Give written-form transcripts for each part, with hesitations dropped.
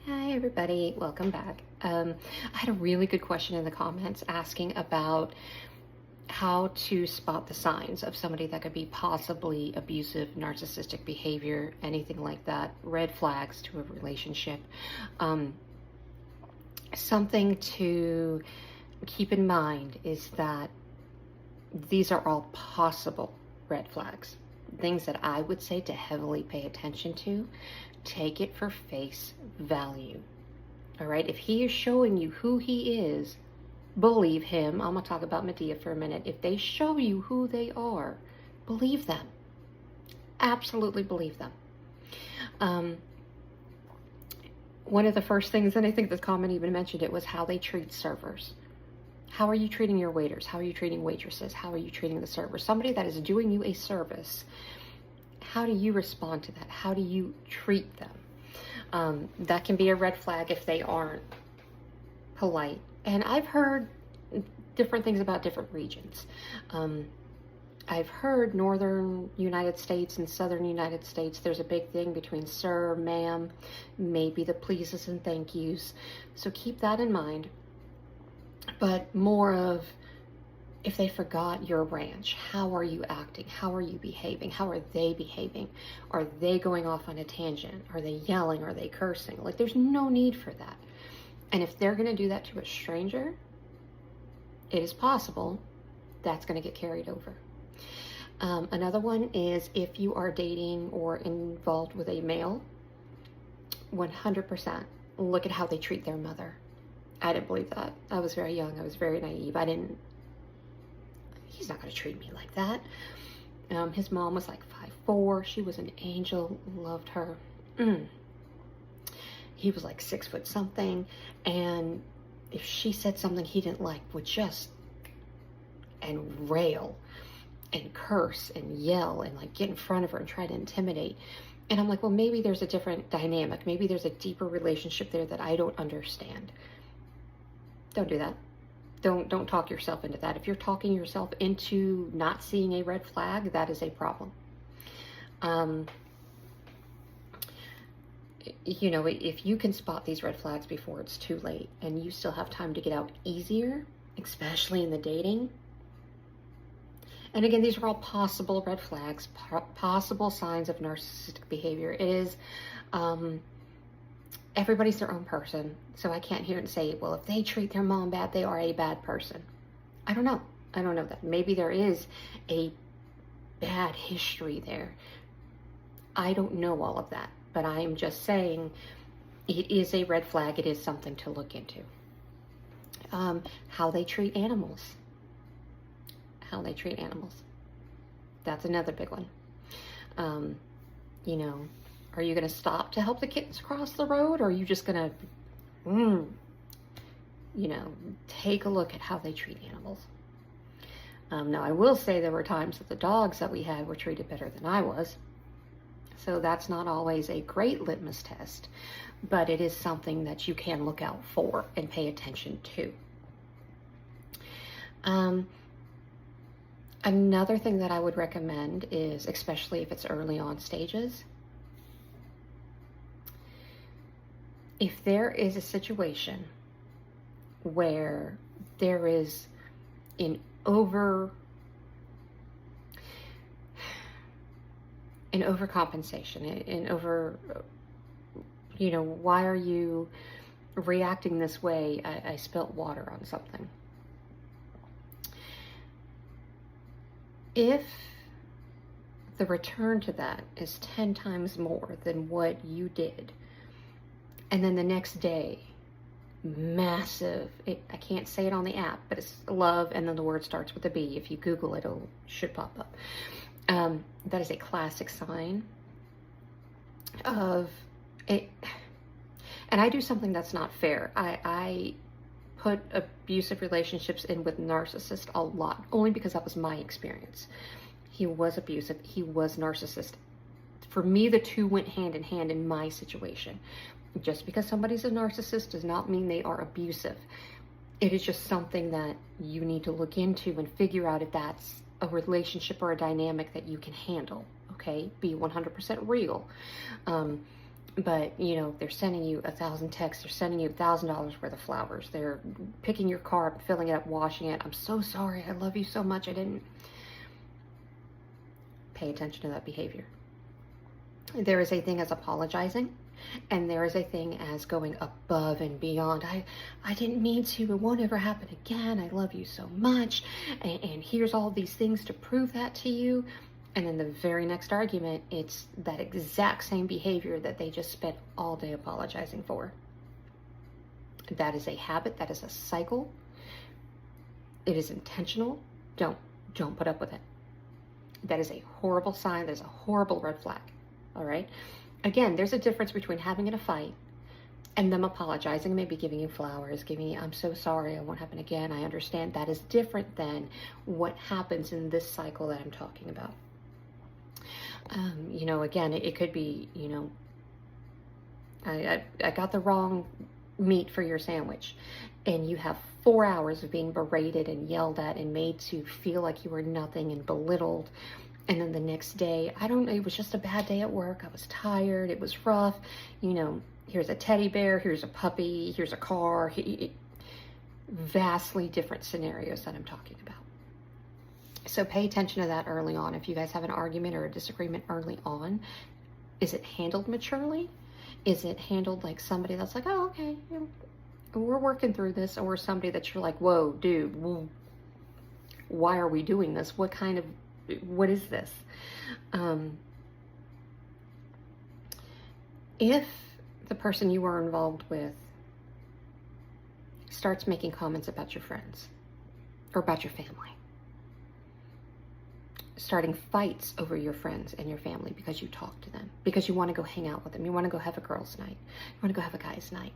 Hi everybody, welcome back. I had a really good question in the comments asking about how to spot the signs of somebody that could be possibly abusive, narcissistic behavior, anything like that, red flags to a relationship. Um, Something to keep in mind is that these are all possible red flags, things that I would say to heavily pay attention to. Take it for face value. All right, if he is showing you who he is, believe him. I'm gonna talk about Medea for a minute. If they show you who they are, believe them. Absolutely believe them. One of the first things, and I think the comment even mentioned it, was how they treat servers. How are you treating your waiters? How are you treating waitresses? How are you treating the server? Somebody that is doing you a service, how do you respond to that? How do you treat them? That can be a red flag if they aren't polite. And I've heard different things about different regions. I've heard northern United States and southern United States, there's a big thing between sir, ma'am, maybe the pleases and thank yous. So keep that in mind. But more of, if they forgot your ranch, how are you acting? How are you behaving? How are they behaving? Are they going off on a tangent? Are they yelling? Are they cursing? Like, there's no need for that. And if they're going to do that to a stranger, it is possible that's going to get carried over. Another one is if you are dating or involved with a male, 100% look at how they treat their mother. I didn't believe that. I was very young. I was very naive. He's not going to treat me like that. His mom was like 5'4". She was an angel, loved her. He was like 6 foot something. And if she said something he didn't like, would just and rail and curse and yell and like get in front of her and try to intimidate. And I'm like, well, maybe there's a different dynamic. Maybe there's a deeper relationship there that I don't understand. Don't do that. Don't talk yourself into that. If you're talking yourself into not seeing a red flag, that is a problem. You know, if you can spot these red flags before it's too late and you still have time to get out easier, especially in the dating. And again, these are all possible red flags, possible signs of narcissistic behavior. It is, everybody's their own person. So I can't hear and say, well, if they treat their mom bad, they are a bad person. I don't know. I don't know that. Maybe there is a bad history there. I don't know all of that, but I am just saying it is a red flag. It is something to look into. How they treat animals. How they treat animals. That's another big one. You know, are you going to stop to help the kittens cross the road? Or are you just going to, you know, take a look at how they treat animals? Now, I will say there were times that the dogs that we had were treated better than I was. So that's not always a great litmus test, but it is something that you can look out for and pay attention to. Another thing that I would recommend is, especially if it's early on stages, if there is a situation where there is an overcompensation, an over, you know, why are you reacting this way? I spilt water on something. If the return to that is 10 times more than what you did, and then the next day, massive, I can't say it on the app, but it's love, and then the word starts with a B. If you Google it, it should pop up. That is a classic sign of it. And I do something that's not fair. I put abusive relationships in with narcissists a lot, only because that was my experience. He was abusive. He was narcissist. For me, the two went hand in hand in my situation. Just because somebody's a narcissist does not mean they are abusive. It is just something that you need to look into and figure out if that's a relationship or a dynamic that you can handle. Okay, be 100% real. But, you know, they're sending you 1,000 texts. They're sending you $1,000 worth of flowers. They're picking your car up, filling it up, washing it. I'm so sorry. I love you so much. I didn't pay attention to that behavior. There is a thing as apologizing, and there is a thing as going above and beyond. I didn't mean to. It won't ever happen again. I love you so much. And here's all these things to prove that to you. And then the very next argument, it's that exact same behavior that they just spent all day apologizing for. That is a habit. That is a cycle. It is intentional. Don't put up with it. That is a horrible sign. That is a horrible red flag. All right. Again, there's a difference between having a fight and them apologizing, maybe giving you flowers, giving you, I'm so sorry, it won't happen again. I understand. That is different than what happens in this cycle that I'm talking about. You know, again, it could be, you know, I got the wrong meat for your sandwich, and you have 4 hours of being berated and yelled at and made to feel like you were nothing and belittled. And then the next day, I don't know, it was just a bad day at work. I was tired. It was rough. You know, here's a teddy bear. Here's a puppy. Here's a car. Vastly different scenarios that I'm talking about. So pay attention to that early on. If you guys have an argument or a disagreement early on, is it handled maturely? Is it handled like somebody that's like, oh, okay, we're working through this, or somebody that you're like, whoa, dude, why are we doing this? What is this? If the person you are involved with starts making comments about your friends or about your family, starting fights over your friends and your family because you talk to them, because you want to go hang out with them, you want to go have a girls' night, you want to go have a guys' night.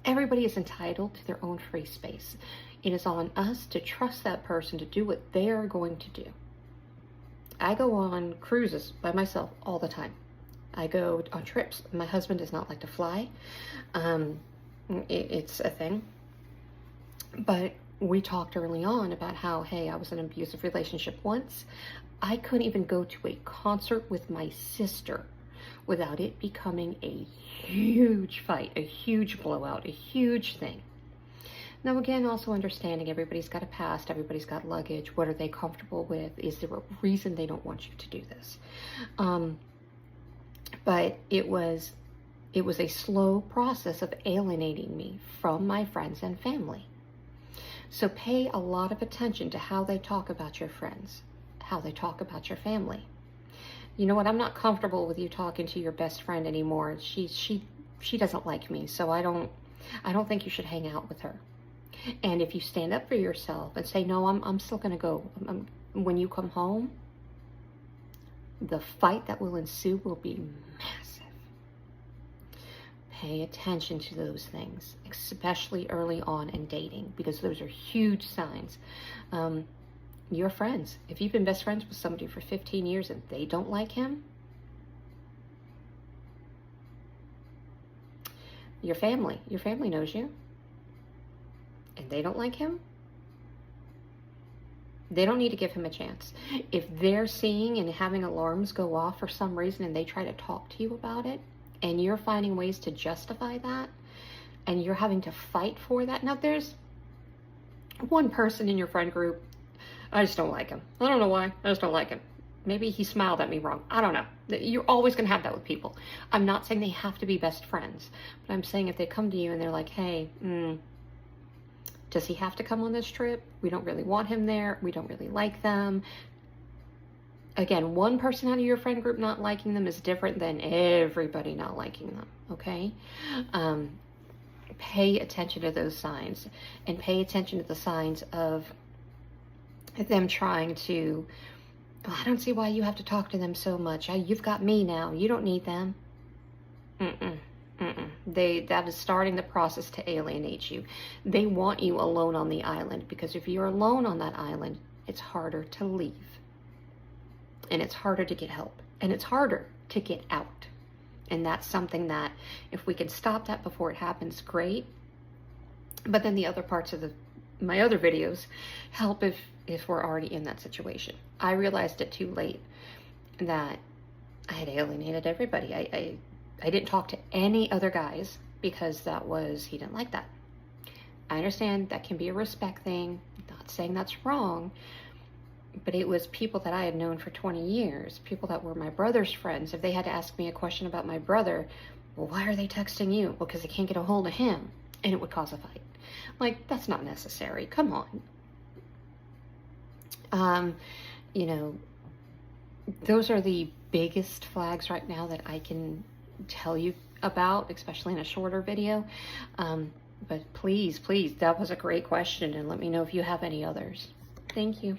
Everybody is entitled to their own free space. It is on us to trust that person to do what they are going to do. I go on cruises by myself all the time. I go on trips. My husband does not like to fly. It's a thing. But we talked early on about how, hey, I was in an abusive relationship once. I couldn't even go to a concert with my sister without it becoming a huge fight, a huge blowout, a huge thing. Now, again, also understanding everybody's got a past, everybody's got luggage. What are they comfortable with? Is there a reason they don't want you to do this? But it was a slow process of alienating me from my friends and family. So pay a lot of attention to how they talk about your friends, how they talk about your family. You know what? I'm not comfortable with you talking to your best friend anymore. She doesn't like me, so I don't think you should hang out with her. And if you stand up for yourself and say, no, I'm still going to go. When you come home, the fight that will ensue will be massive. Pay attention to those things, especially early on in dating, because those are huge signs. Your friends, if you've been best friends with somebody for 15 years and they don't like him, your family knows you, and they don't like him, they don't need to give him a chance. If they're seeing and having alarms go off for some reason and they try to talk to you about it, and you're finding ways to justify that, and you're having to fight for that. Now, there's one person in your friend group, I just don't like him. I don't know why. I just don't like him. Maybe he smiled at me wrong. I don't know. You're always going to have that with people. I'm not saying they have to be best friends, but I'm saying if they come to you and they're like, hey, does he have to come on this trip? We don't really want him there. We don't really like them. Again, one person out of your friend group not liking them is different than everybody not liking them, okay? Pay attention to those signs, and pay attention to the signs of them trying to, oh, I don't see why you have to talk to them so much. You've got me now. You don't need them. That is starting the process to alienate you. They want you alone on the island, because if you're alone on that island, it's harder to leave. And it's harder to get help. And it's harder to get out. And that's something that, if we can stop that before it happens, great. But then the other parts of my other videos help if we're already in that situation. I realized it too late that I had alienated everybody. I didn't talk to any other guys because he didn't like that. I understand that can be a respect thing. Not saying that's wrong, but it was people that I had known for 20 years, people that were my brother's friends. If they had to ask me a question about my brother, well, why are they texting you? Well, because they can't get a hold of him, and it would cause a fight. Like, that's not necessary. Come on. You know, those are the biggest flags right now that I can tell you about, especially in a shorter video. But please, that was a great question, and let me know if you have any others. Thank you.